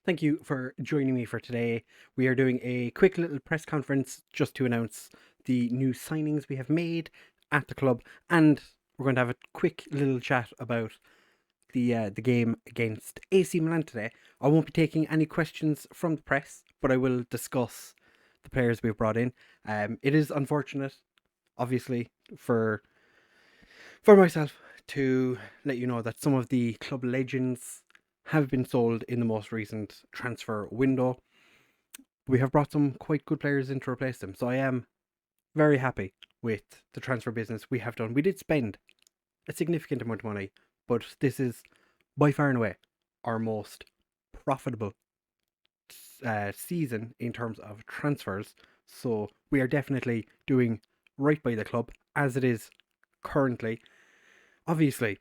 Thank you for joining me for today. We are doing a quick little press conference just to announce the new signings we have made at the club, and we're going to have a quick little chat about the game against AC Milan today. I won't be taking any questions from the press, but I will discuss the players we've brought in. It is unfortunate, obviously, for myself to let you know that some of the club legends have been sold in the most recent transfer window. We have brought some quite good players in to replace them, so I am very happy with the transfer business we have done. We did spend a significant amount of money, but this is by far and away our most profitable season in terms of transfers. So we are definitely doing right by the club as it is currently. Obviously,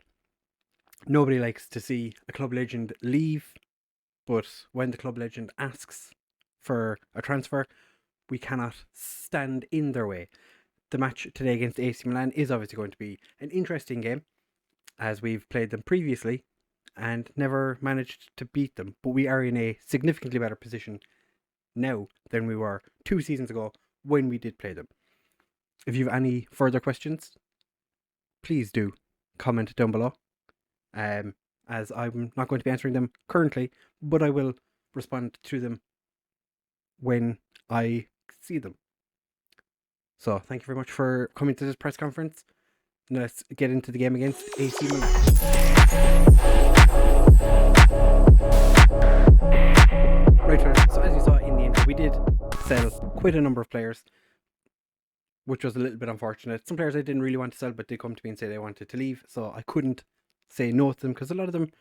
nobody likes to see a club legend leave, but when the club legend asks for a transfer, we cannot stand in their way. The match today against AC Milan is obviously going to be an interesting game, as we've played them previously and never managed to beat them. But we are in a significantly better position now than we were 2 seasons ago when we did play them. If you have any further questions, please do comment down below. As I'm not going to be answering them currently, but I will respond to them when I see them. So thank you very much for coming to this press conference. Now let's get into the game against AC Milan. Right, so as you saw in the intro, we did sell quite a number of players, which was a little bit unfortunate. Some players I didn't really want to sell, but they come to me and say they wanted to leave, so I couldn't say no to them because a lot of them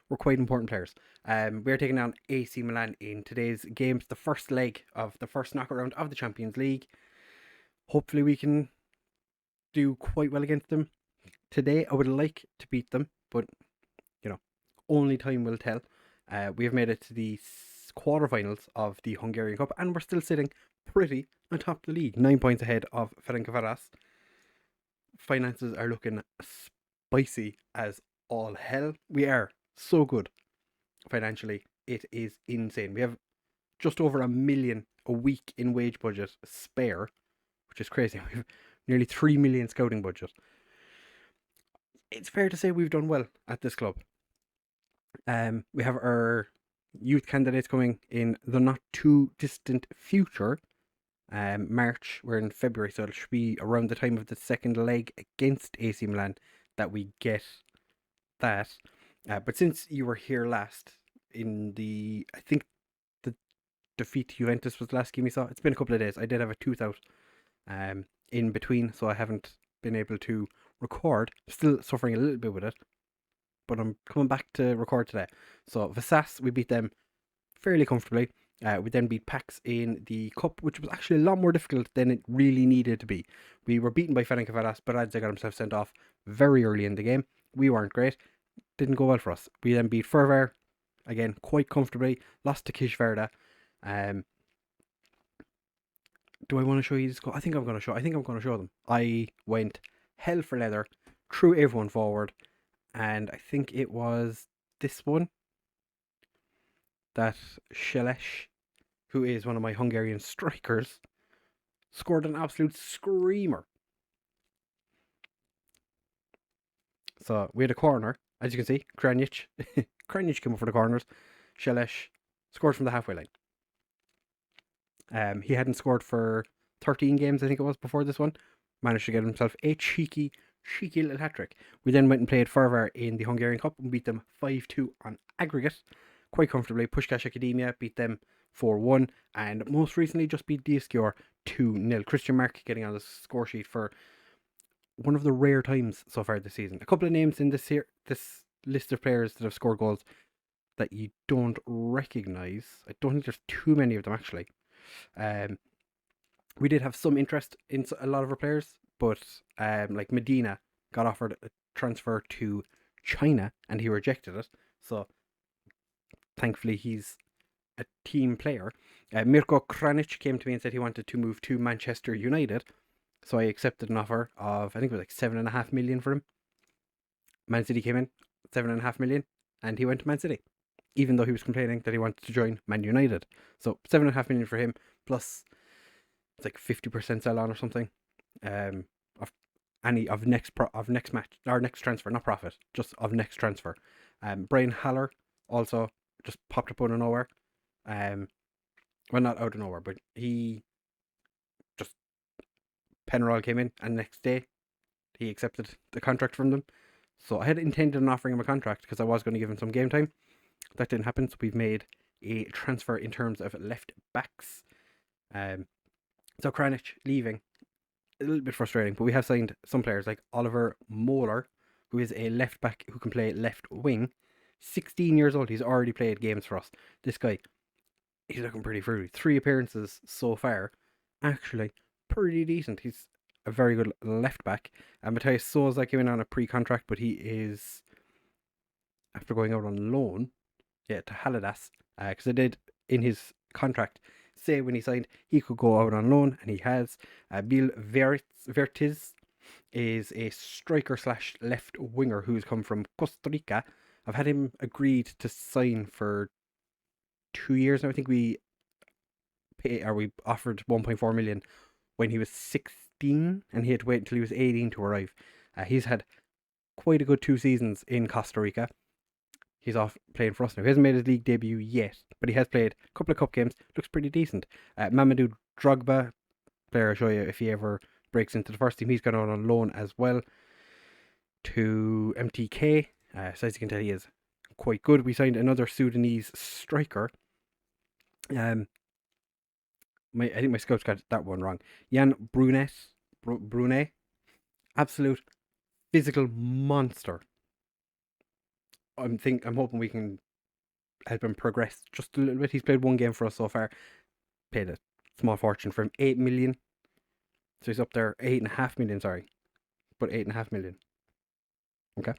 were quite important players. We're taking on AC Milan in today's game, the first leg of the first knockout round of the Champions League. Hopefully we can do quite well against them today. I would like to beat them, but only time will tell. We have made it to the quarterfinals of the Hungarian Cup, and we're still sitting pretty on top of the league, 9 points ahead of Ferencváros. Finances are looking spicy as all hell. We are so good financially, it is insane. We have just over $1 million a week in wage budget spare, which is crazy. We have nearly 3 million scouting budget. It's fair to say we've done well at this club. We have our youth candidates coming in the not too distant future. March, we're in February, so it should be around the time of the second leg against AC Milan that we get that. But since you were here last in I think the defeat to Juventus was the last game you saw. It's been a couple of days. I did have a tooth out in between, so I haven't been able to record. Still suffering a little bit with it, but I'm coming back to record today. So Vasas, we beat them fairly comfortably. We then beat Pax in the cup, which was actually a lot more difficult than it really needed to be. We were beaten by Ferencváros, but Radze got himself sent off very early in the game. We weren't great. Didn't go well for us. We then beat Ferver, again, quite comfortably. Lost to Kishverda. Do I want to show you this goal? I think I'm going to show them. I went hell for leather, threw everyone forward, and I think it was this one that Shelesh, who is one of my Hungarian strikers, scored an absolute screamer. So we had a corner, as you can see, Kranic. Kranic came up for the corners. Shelesh scored from the halfway line. He hadn't scored for 13 games, I think it was, before this one. Managed to get himself a cheeky little hat-trick. We then went and played Ferver in the Hungarian Cup and beat them 5-2 on aggregate, quite comfortably. Puskás Academia beat them 4-1, and most recently just beat DSQR 2-0. Christian Mark getting on the score sheet for one of the rare times so far this season. A couple of names in this list of players that have scored goals that you don't recognise. I don't think there's too many of them, actually. We did have some interest in a lot of our players, but like Medina got offered a transfer to China and he rejected it. So thankfully he's a team player. Mirko Kranic came to me and said he wanted to move to Manchester United. So I accepted an offer of, I think it was like 7.5 million for him. Man City came in, 7.5 million, and he went to Man City. even though he was complaining that he wanted to join Man United. So 7.5 million for him, plus it's like 50% sell on or something. Of any of next match or next transfer, not profit, just of next transfer. Brian Haller also just popped up out of nowhere. Well, not out of nowhere, but he just Penarol came in, and the next day he accepted the contract from them. So I had intended on offering him a contract because I was going to give him some game time. That didn't happen, so we've made a transfer in terms of left backs. So Kranich leaving, a little bit frustrating, but we have signed some players like Oliver Moeller, who is a left back who can play left wing. 16 years old, he's already played games for us. This guy, he's looking pretty fruity. 3 appearances so far, actually pretty decent. He's a very good left back. Matthias Souza came in on a pre-contract, but he is, after going out on loan, to Halidas, because I did in his contract say when he signed he could go out on loan, and he has. Bill Vertiz is a striker slash left winger who's come from Costa Rica. I've had him agreed to sign for 2 years now. I think we offered 1.4 million when he was 16, and he had to wait until he was 18 to arrive. He's had quite a good 2 seasons in Costa Rica. He's off playing for us now. He hasn't made his league debut yet, but he has played a couple of cup games. Looks pretty decent. Mamadou Drogba, player I'll show you if he ever breaks into the first team. He's gone out on loan as well to MTK. So as you can tell, he is quite good. We signed another Sudanese striker. I think my scouts got that one wrong. Jan Brunet, absolute physical monster. I'm hoping we can help him progress just a little bit. He's played 1 game for us so far. Paid a small fortune for him, 8 million. So he's up there, 8.5 million. Sorry, but 8.5 million. Okay.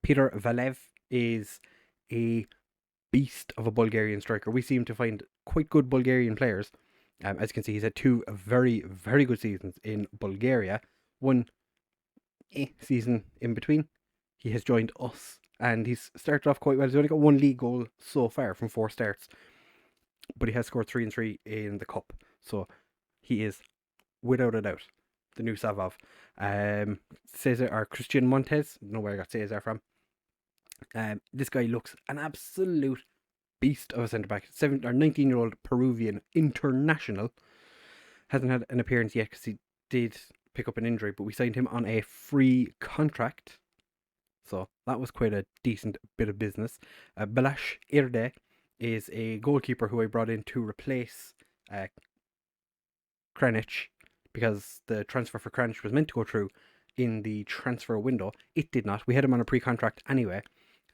Peter Valev is a beast of a Bulgarian striker. We seem to find quite good Bulgarian players. As you can see, he's had 2 very, very good seasons in Bulgaria. 1 season in between. He has joined us, and he's started off quite well. He's only got 1 league goal so far from 4 starts, but he has scored 3 and 3 in the cup. So he is, without a doubt, the new Savov. Cesar or Christian Montes, I don't know where I got Cesar from. This guy looks an absolute beast of a centre back. 19-year-old Peruvian international. Hasn't had an appearance yet because he did pick up an injury, but we signed him on a free contract. So that was quite a decent bit of business. Balash Irde is a goalkeeper who I brought in to replace Kranich, because the transfer for Kranich was meant to go through in the transfer window. It did not. We had him on a pre-contract anyway,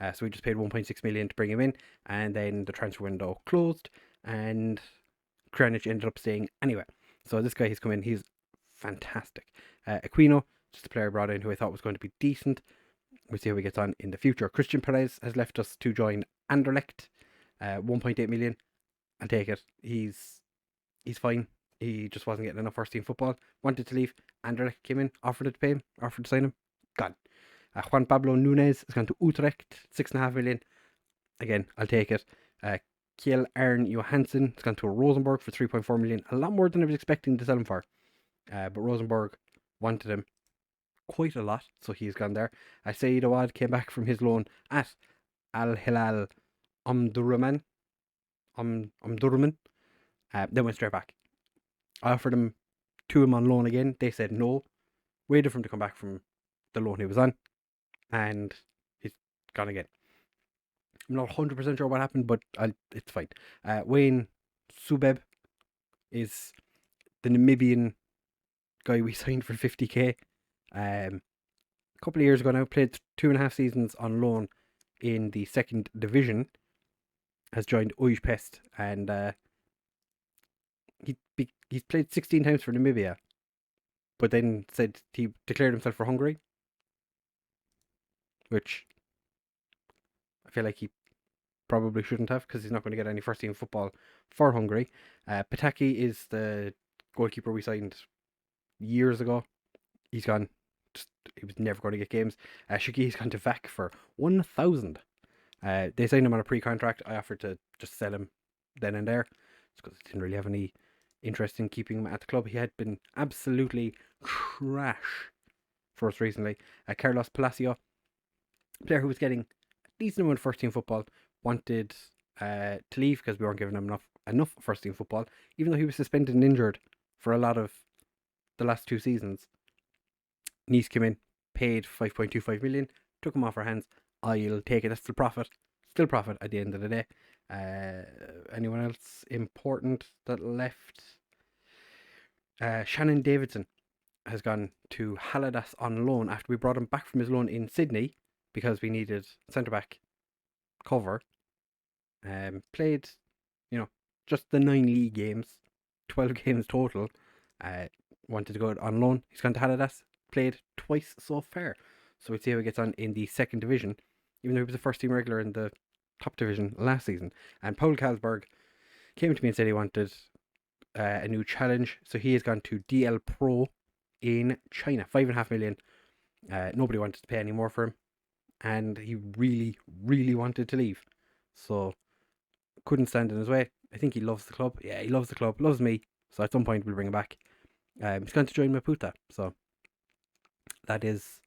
so we just paid 1.6 million to bring him in, and then the transfer window closed, and Kranich ended up staying anyway. So this guy has come in. He's fantastic. Aquino, just a player I brought in who I thought was going to be decent. We'll see how he gets on in the future. Christian Perez has left us to join Anderlecht. 1.8 million. I'll take it. He's fine. He just wasn't getting enough first team football. Wanted to leave. Anderlecht came in, offered to pay him, offered to sign him. Gone. Juan Pablo Nunez has gone to Utrecht. 6.5 million. Again, I'll take it. Kjell Arne Johansson has gone to Rosenborg for 3.4 million. A lot more than I was expecting to sell him for. But Rosenborg wanted him quite a lot, so he's gone there. Saeed Awad came back from his loan at Al Hilal Omdurman. Then went straight back. I offered him to him on loan again. They said no. Waited for him to come back from the loan he was on, and he's gone again. I'm not 100% sure what happened, but it's fine. Wayne Subeb is the Namibian guy we signed for 50k. A couple of years ago now, played 2.5 seasons on loan in the 2nd division, has joined Ujpest, and he's played 16 times for Namibia, but then said he declared himself for Hungary, which I feel like he probably shouldn't have, because he's not going to get any first team football for Hungary. Pataki is the goalkeeper we signed years ago. He's gone. He was never going to get games. Shagi's gone to VAC for 1,000. They signed him on a pre-contract. I offered to just sell him then and there, because I didn't really have any interest in keeping him at the club. He had been absolutely trash for us recently. Carlos Palacio, player who was getting a decent amount of first team football, wanted to leave because we weren't giving him enough first team football, even though he was suspended and injured for a lot of the last 2 seasons. Nice came in, paid 5.25 million, took him off our hands. I'll take it. That's still profit. Still profit at the end of the day. Anyone else important that left? Shannon Davidson has gone to Halidas on loan after we brought him back from his loan in Sydney because we needed centre back cover. Played, just the 9 league games, 12 games total. Wanted to go on loan. He's gone to Halidas. Played twice so far. So we'll see how he gets on in the second division, even though he was a first team regular in the top division last season. And Paul Kalsberg came to me and said he wanted a new challenge. So he has gone to DL Pro in China. 5.5 million. Nobody wanted to pay any more for him. And he really, really wanted to leave. So couldn't stand in his way. I think he loves the club. Yeah, he loves the club. Loves me. So at some point we'll bring him back. He's going to join Maputa. So that is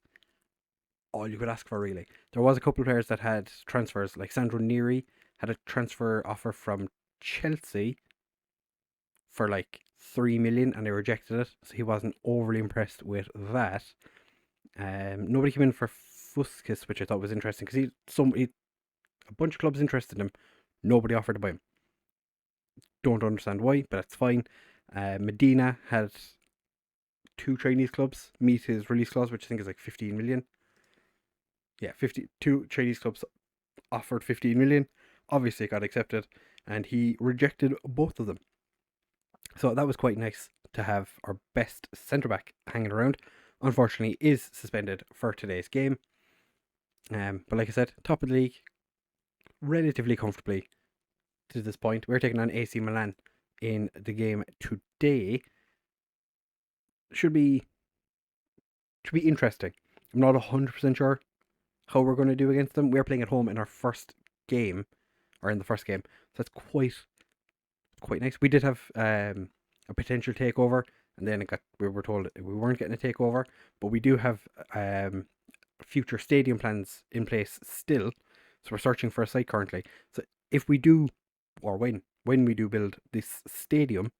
all you could ask for, really. There was a couple of players that had transfers, like Sandro Neri had a transfer offer from Chelsea for like 3 million and they rejected it, so he wasn't overly impressed with that. Nobody came in for Fuskis, which I thought was interesting because a bunch of clubs interested in him. Nobody offered to buy him. Don't understand why, but that's fine. Medina had 2 Chinese clubs meet his release clause, which I think is like 15 million. Yeah, 52 Chinese clubs offered 15 million. Obviously, it got accepted, and he rejected both of them. So that was quite nice to have our best centre back hanging around. Unfortunately, is suspended for today's game. But like I said, top of the league, relatively comfortably to this point. We're taking on AC Milan in the game today. Should be interesting. I'm not 100% sure how we're going to do against them. We're playing at home in our first game, or in the first game. So that's quite nice. We did have a potential takeover, and then we were told we weren't getting a takeover, but we do have future stadium plans in place still. So we're searching for a site currently. So if we do, or when we do build this stadium,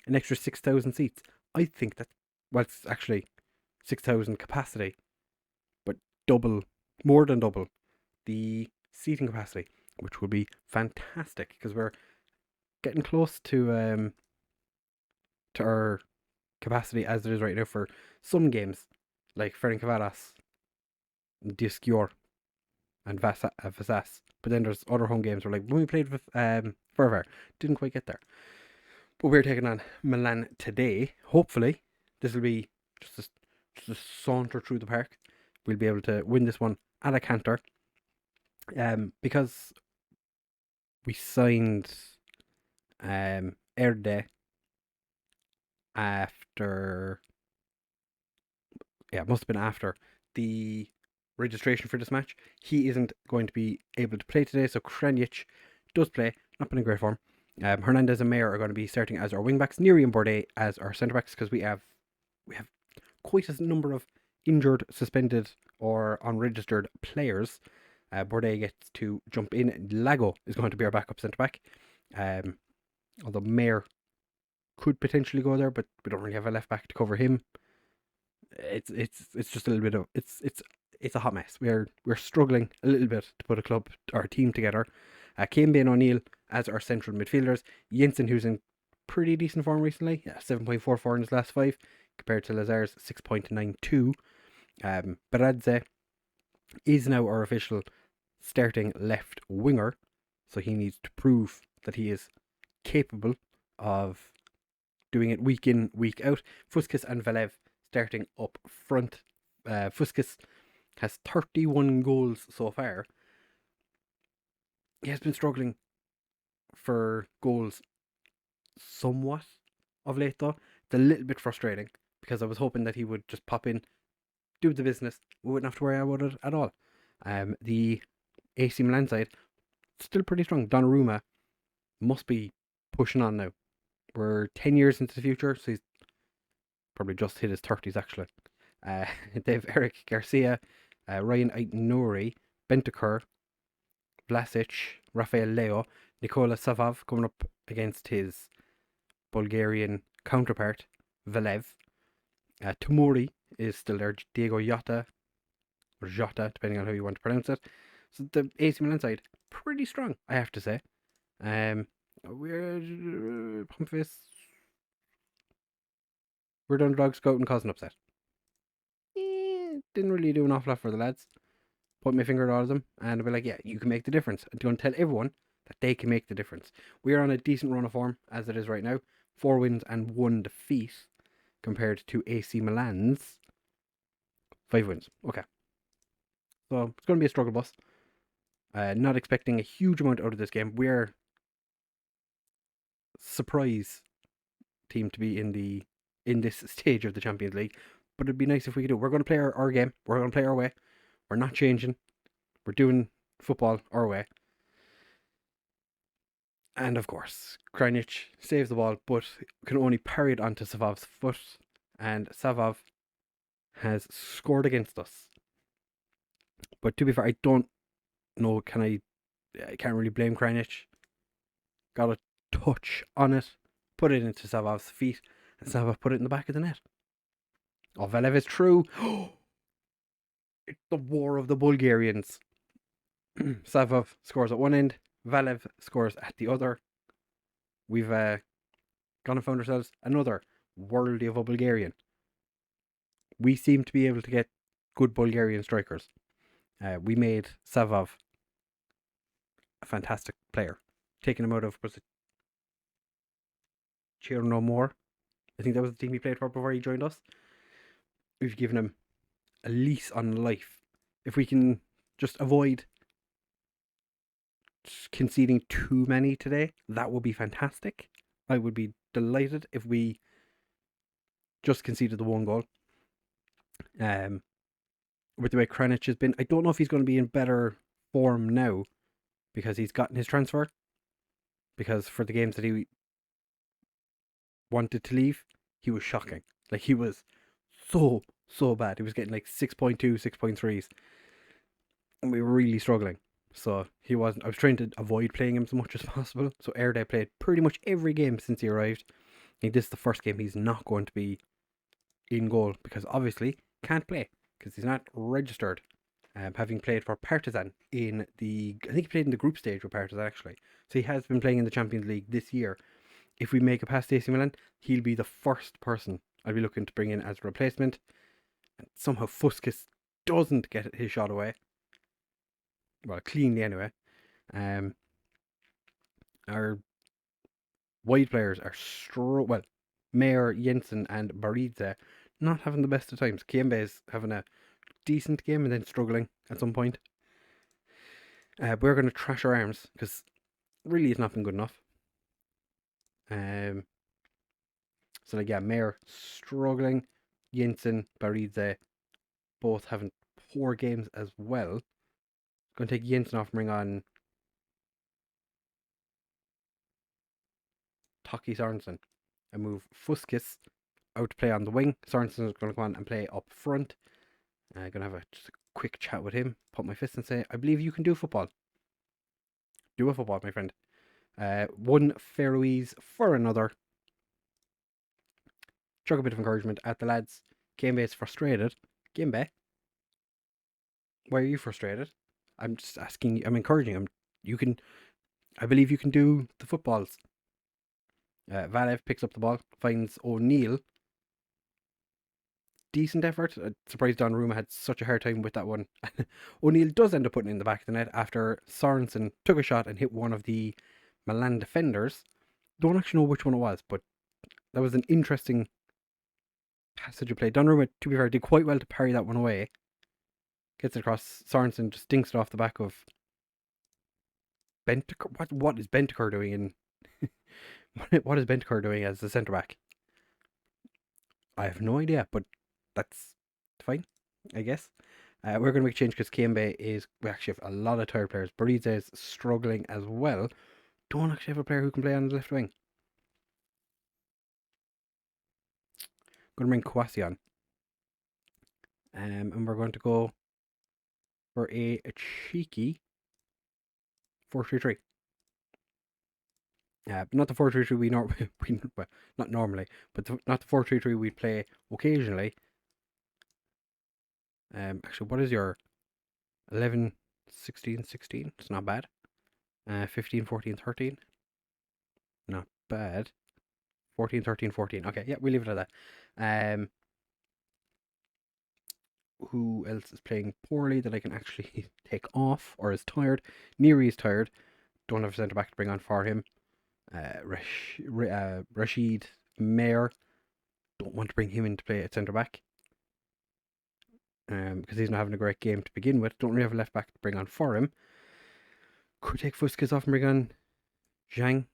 an extra 6,000 seats, I think that, well, it's actually 6,000 capacity, but more than double the seating capacity, which would be fantastic because we're getting close to our capacity as it is right now for some games like Ferencváros, Diosgyőr, and Vasas. But then there's other home games where, like, when we played with Ferver, didn't quite get there. But we're taking on Milan today. Hopefully, this will be just a saunter through the park. We'll be able to win this one at a canter. Because we signed Erde after, it must have been after the registration for this match. He isn't going to be able to play today, so Kranjic does play, not been in great form. Hernandez and Mayer are going to be starting as our wingbacks, Neri and Bordet as our centre backs, because we have quite a number of injured, suspended, or unregistered players. Bordet gets to jump in. Lago is going to be our backup centre back. Although Mayer could potentially go there, but we don't really have a left back to cover him. It's just a little bit of it's a hot mess. We're struggling a little bit to put a club or a team together. Kane and O'Neill as our central midfielders. Jensen, who's in pretty decent form recently, 7.44 in his last 5 compared to Lazar's 6.92. Baradze is now our official starting left winger, so he needs to prove that he is capable of doing it week in, week out. Fuskis and Valev starting up front. Fuskis has 31 goals so far. He has been struggling for goals somewhat of late, though. It's a little bit frustrating because I was hoping that he would just pop in, do the business. We wouldn't have to worry about it at all. The AC Milan side, still pretty strong. Donnarumma must be pushing on now. We're 10 years into the future, so he's probably just hit his 30s actually. They've Eric Garcia, Ryan Aït-Nouri, Bentancur, Vlasic, Rafael Leo, Nikola Savov coming up against his Bulgarian counterpart, Velev. Tomori is still there, Diego Jota, or Jota, depending on how you want to pronounce it. So the AC Milan side, pretty strong, I have to say. We're the underdogs go out and cause an upset. Didn't really do an awful lot for the lads. Put my finger at all of them, and I'll be like, yeah, you can make the difference. I'm going to tell everyone that they can make the difference. We are on a decent run of form, as it is right now. 4 wins and 1 defeat, compared to AC Milan's 5 wins. Okay. So, it's going to be a struggle bus. Not expecting a huge amount out of this game. We're surprise team to be in this stage of the Champions League. But it'd be nice if we could do it. We're going to play our game. We're going to play our way. We're not changing. We're doing football our way. And of course, Krajnic saves the ball, but can only parry it onto Savov's foot. And Savov has scored against us. But to be fair, I don't know, I can't really blame Krajnic. Got a touch on it, put it into Savov's feet, and Savov put it in the back of the net. Oh, Velev is through. It's the war of the Bulgarians. Savov scores at one end, Velev scores at the other. We've gone and found ourselves another worldie of a Bulgarian. We seem to be able to get good Bulgarian strikers. We made Savov a fantastic player. Taking him out of, was it Chernomor? I think that was the team he played for before he joined us. We've given him a lease on life. If we can just avoid conceding too many today, that would be fantastic. I would be delighted if we just conceded the 1 goal. With the way Krajnic has been, I don't know if he's going to be in better form now because he's gotten his transfer. Because for the games that he wanted to leave, he was shocking. Like, he was so bad. He was getting like 6.2, 6.3s. And we were really struggling. So he wasn't. I was trying to avoid playing him as much as possible. So Erde played pretty much every game since he arrived. I think this is the first game he's not going to be in goal because obviously can't play because he's not registered. Having played for Partizan I think he played in the group stage with Partizan actually. So he has been playing in the Champions League this year. If we make it past AC Milan, he'll be the first person I'll be looking to bring in as a replacement. And somehow Fuskis doesn't get his shot away. Well, cleanly anyway. Our wide players are Mayer, Jensen and Baridze not having the best of times. Kiembe is having a decent game and then struggling at some point. We're going to trash our arms because really it's not been good enough. So like, yeah, Mayer struggling, Jensen, Baridze both having poor games as well. Going to take Jensen off and bring on Taki Sorensen and move Fuskis out to play on the wing. Sorensen is going to come on and play up front. I'm going to have just a quick chat with him, put my fist and say, I believe you can do football. Do a football, my friend. One Faroese for another. Chuck a bit of encouragement at the lads. Gambe is frustrated. Gambe, why are you frustrated? I'm just asking you, I'm encouraging him. I believe you can do the footballs. Valev picks up the ball, finds O'Neill. Decent effort. Surprised Donnarumma had such a hard time with that one. O'Neill does end up putting it in the back of the net after Sorensen took a shot and hit one of the Milan defenders. Don't actually know which one it was, but that was an interesting passage of play. Donnarumma, to be fair, did quite well to parry that one away. Gets it across. Sorensen just dinks it off the back of Bentancur. What is Bentancur doing in... what is Bentancur doing as the centre back? I have no idea, but that's fine, I guess. We're going to make a change because Kiembe we actually have a lot of tired players. Bariza is struggling as well. Don't actually have a player who can play on the left wing. Going to bring Kwasi on. And we're going to go for a cheeky 4-3-3. Not the 4-3-3 we well, not normally, but not the 4-3-3 we play occasionally. Actually, what is your 11, 16, 16? It's not bad. 15, 14, 13. Not bad. 14, 13, 14. Okay, yeah, we leave it at that. Who else is playing poorly that I can actually take off or is tired? Neri is tired. Don't have a centre back to bring on for him. Rashid Mayer. Don't want to bring him in to play at centre back. Because he's not having a great game to begin with. Don't really have a left back to bring on for him. Could take Fuskas off and bring on Zhang.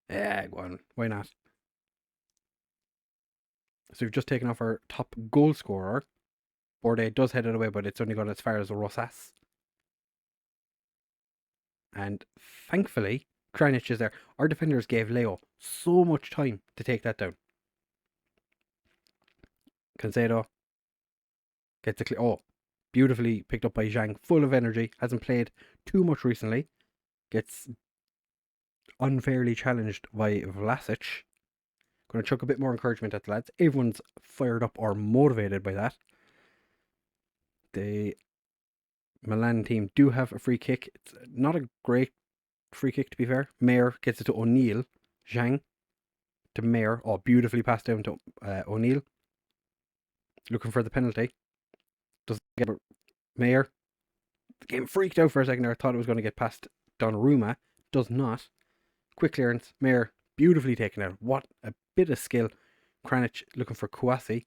Yeah, go on. Why not? So we've just taken off our top goal scorer. Borde does head it away, but it's only gone as far as Rosas. And thankfully, Kranic is there. Our defenders gave Leo so much time to take that down. Cancedo gets a beautifully picked up by Zhang, full of energy, hasn't played too much recently, gets unfairly challenged by Vlasic. Going to chuck a bit more encouragement at the lads. Everyone's fired up or motivated by that. The Milan team do have a free kick. It's not a great free kick, to be fair. Mayer gets it to O'Neill. Zhang to Mayer. Beautifully passed down to O'Neill. Looking for the penalty. Doesn't get it. Mayer. The game freaked out for a second there. I thought it was going to get past Donnarumma. Does not. Quick clearance. Mayer beautifully taken out. What a bit of skill. Kranic looking for Kwasi.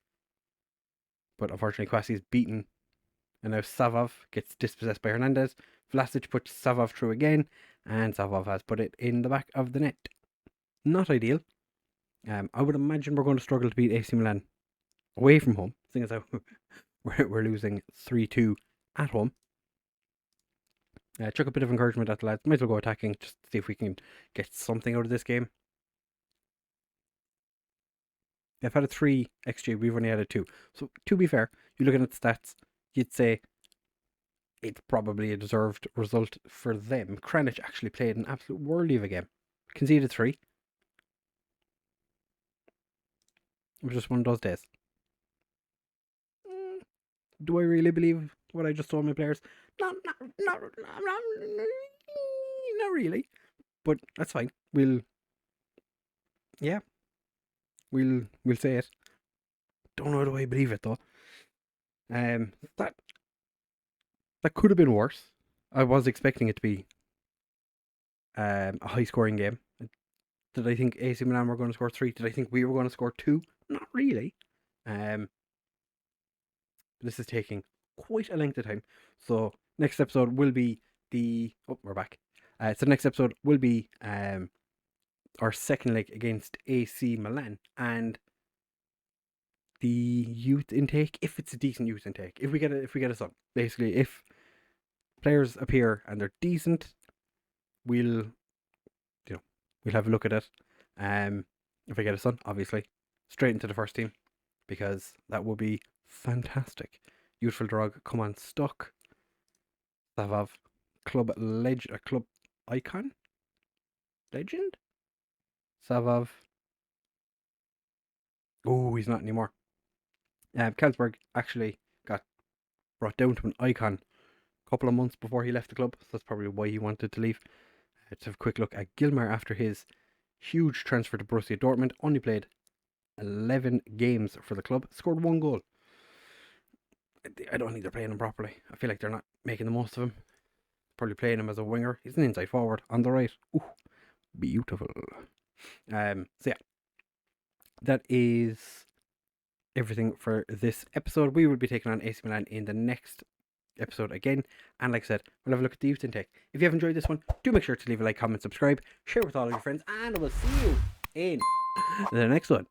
But unfortunately Kwasi is beaten. And now Savov gets dispossessed by Hernandez. Vlasic puts Savov through again. And Savov has put it in the back of the net. Not ideal. I would imagine we're going to struggle to beat AC Milan away from home. Seeing as how we're losing 3-2 at home. Chuck a bit of encouragement at the lads. Might as well go attacking just to see if we can get something out of this game. They've had a 3 XG, we've only had a 2. So, to be fair, you're looking at the stats, you'd say it's probably a deserved result for them. Kranic actually played an absolute worldie of a game. Conceded 3. It was just one of those days. Do I really believe what I just told my players? Not really. But that's fine. We'll say it. Don't know do I believe it though. That could have been worse. I was expecting it to be a high scoring game. Did I think AC Milan were going to score 3? Did I think we were going to score 2? Not really. This is taking quite a length of time. So next episode will be we're back. So next episode will be our second leg against AC Milan and the youth intake, if it's a decent youth intake. If we get a son. Basically, if players appear and they're decent, we'll have a look at it. If I get a son, obviously, straight into the first team, because that would be fantastic. Youthful drug, come on, stuck. Savov, club icon? Legend? Savov. Oh, he's not anymore. Kelsberg actually got brought down to an icon a couple of months before he left the club, so that's probably why he wanted to leave. Let's have a quick look at Gilmar after his huge transfer to Borussia Dortmund. Only played 11 games for the club, scored 1 goal. I don't think they're playing him properly. I feel like they're not making the most of him. Probably playing him as a winger. He's an inside forward on the right. Ooh, beautiful. So yeah, that is everything for this episode. We will be taking on AC Milan in the next episode again, and like I said, we'll have a look at the youth intake. If you have enjoyed this one, do make sure to leave a like, comment, subscribe, share with all of your friends, and I will see you in the next one.